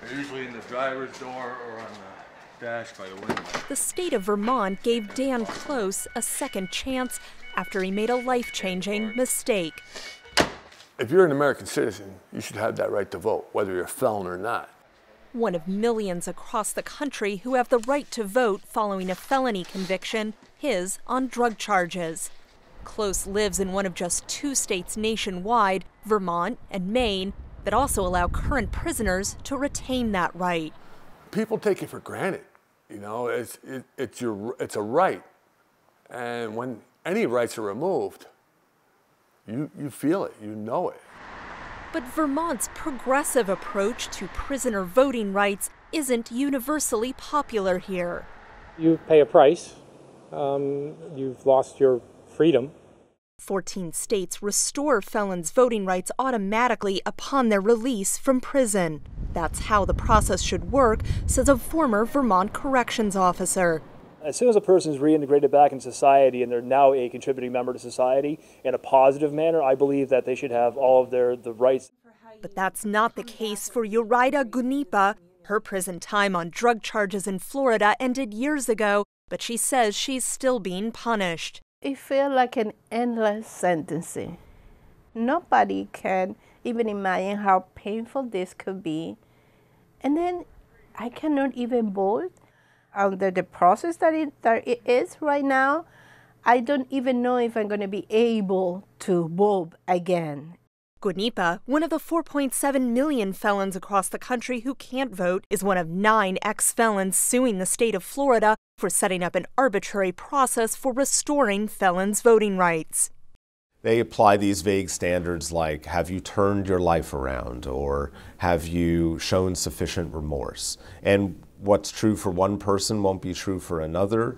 They're usually in the driver's door or on the dash by the window. The state of Vermont gave Dan Close a second chance after he made a life-changing mistake. If you're an American citizen, you should have that right to vote, whether you're a felon or not. One of millions across the country who have the right to vote following a felony conviction, his on drug charges. Close lives in one of just 2 states nationwide, Vermont and Maine, that also allow current prisoners to retain that right. People take it for granted. You know, it's a right. And when any rights are removed, you feel it, you know it. But Vermont's progressive approach to prisoner voting rights isn't universally popular here. You pay a price. You've lost your freedom. 14 states restore felons' voting rights automatically upon their release from prison. That's how the process should work, says a former Vermont corrections officer. As soon as a person is reintegrated back into society and they're now a contributing member to society in a positive manner, I believe that they should have all of the rights. But that's not the case for Yoraida Gunipa. Her prison time on drug charges in Florida ended years ago, but she says she's still being punished. It feels like an endless sentencing. Nobody can even imagine how painful this could be. And then I cannot even vote. Under the process that it is right now, I don't even know if I'm going to be able to vote again. Gunipa, one of the 4.7 million felons across the country who can't vote, is one of 9 ex-felons suing the state of Florida for setting up an arbitrary process for restoring felons' voting rights. They apply these vague standards like, have you turned your life around, or have you shown sufficient remorse? And what's true for one person won't be true for another.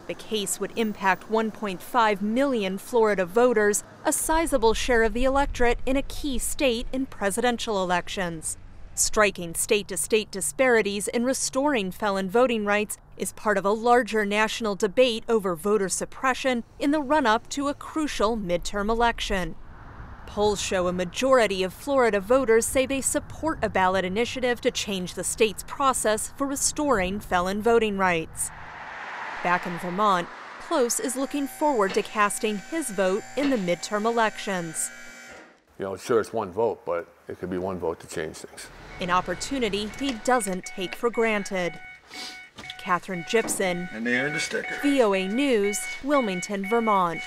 The case would impact 1.5 million Florida voters, a sizable share of the electorate in a key state in presidential elections. Striking state-to-state disparities in restoring felon voting rights is part of a larger national debate over voter suppression in the run-up to a crucial midterm election. Polls show a majority of Florida voters say they support a ballot initiative to change the state's process for restoring felon voting rights. Back in Vermont, Close is looking forward to casting his vote in the midterm elections. You know, sure, it's one vote, but it could be one vote to change things. An opportunity he doesn't take for granted. Katherine Gypson, and they earned a sticker. VOA News, Wilmington, Vermont.